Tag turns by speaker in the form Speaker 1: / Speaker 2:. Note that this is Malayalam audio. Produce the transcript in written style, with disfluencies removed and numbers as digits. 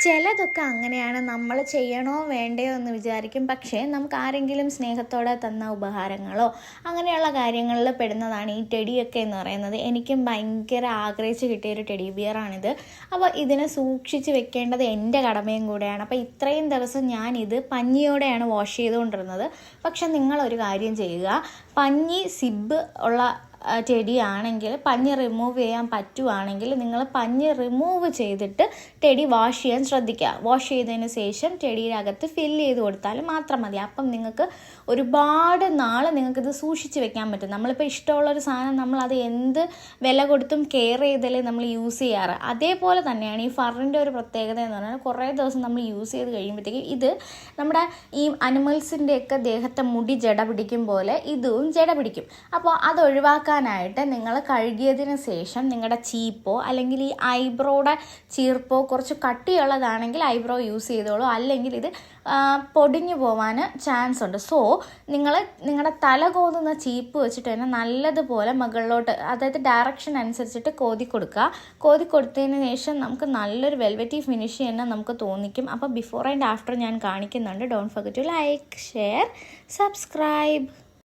Speaker 1: ചിലതൊക്കെ അങ്ങനെയാണ്, നമ്മൾ ചെയ്യണോ വേണ്ടയോ എന്ന് വിചാരിക്കും. പക്ഷേ നമുക്ക് ആരെങ്കിലും സ്നേഹത്തോടെ തന്ന ഉപഹാരങ്ങളോ അങ്ങനെയുള്ള കാര്യങ്ങളിൽ പെടുന്നതാണ് ഈ ടെഡിയൊക്കെ എന്ന് പറയുന്നത്. എനിക്കും ഭയങ്കര ആഗ്രഹിച്ച് കിട്ടിയൊരു ടെഡി ബിയറാണിത്. അപ്പോൾ ഇതിനെ സൂക്ഷിച്ച് വെക്കേണ്ടത് എൻ്റെ കടമയും കൂടെയാണ്. അപ്പോൾ ഇത്രയും ദിവസം ഞാനിത് പഞ്ഞിയോടെയാണ് വാഷ് ചെയ്തുകൊണ്ടിരുന്നത്. പക്ഷെ നിങ്ങളൊരു കാര്യം ചെയ്യുക, പഞ്ഞി സിബ് ഉള്ള ടെഡി ആണെങ്കിൽ, പഞ്ഞി റിമൂവ് ചെയ്യാൻ പറ്റുവാണെങ്കിൽ നിങ്ങൾ പഞ്ഞി റിമൂവ് ചെയ്തിട്ട് ടെഡി വാഷ് ചെയ്യാൻ ശ്രദ്ധിക്കുക. വാഷ് ചെയ്തതിന് ശേഷം ടെഡിയുടെ അകത്ത് ഫില്ല് ചെയ്ത് കൊടുത്താൽ മാത്രം മതി. അപ്പം നിങ്ങൾക്ക് ഒരുപാട് നാൾ നിങ്ങൾക്കിത് സൂക്ഷിച്ച് വെക്കാൻ പറ്റും. നമ്മളിപ്പോൾ ഇഷ്ടമുള്ളൊരു സാധനം നമ്മളത് എന്ത് വില കൊടുത്തും കെയർ ചെയ്തല്ലേ നമ്മൾ യൂസ് ചെയ്യാറ്. അതേപോലെ തന്നെയാണ് ഈ ഫറിൻ്റെ ഒരു പ്രത്യേകത എന്ന് പറഞ്ഞാൽ കുറേ ദിവസം നമ്മൾ യൂസ് ചെയ്ത് കഴിയുമ്പോഴത്തേക്കും ഇത് നമ്മുടെ ഈ അനിമൽസിൻ്റെയൊക്കെ ദേഹത്തെ മുടി ജട പിടിക്കും പോലെ ഇതും ജട പിടിക്കും. അപ്പോൾ അത് ഒഴിവാക്കാനായിട്ട് നിങ്ങൾ കഴുകിയതിന് ശേഷം നിങ്ങളുടെ ചീപ്പോ അല്ലെങ്കിൽ ഈ ഐബ്രോയുടെ ചീർപ്പോ കുറച്ച് കട്ടിയുള്ളതാണെങ്കിൽ ഐബ്രോ യൂസ് ചെയ്തോളൂ, അല്ലെങ്കിൽ ഇത് പൊടിഞ്ഞു പോവാൻ ചാൻസ് ഉണ്ട്. സോ നിങ്ങൾ നിങ്ങളുടെ തല കോതുന്ന ചീപ്പ് വെച്ചിട്ട് തന്നെ നല്ലതുപോലെ മുകളിലോട്ട്, അതായത് ഡയറക്ഷൻ അനുസരിച്ചിട്ട് കോതി കൊടുക്കുക. കോതി കൊടുത്തതിന് ശേഷം നമുക്ക് നല്ലൊരു വെൽവെറ്റി ഫിനിഷ് തന്നെ നമുക്ക് തോന്നിക്കും. അപ്പോൾ ബിഫോർ ആൻഡ് ആഫ്റ്റർ ഞാൻ കാണിക്കുന്നുണ്ട്. Don't forget to like, share, subscribe.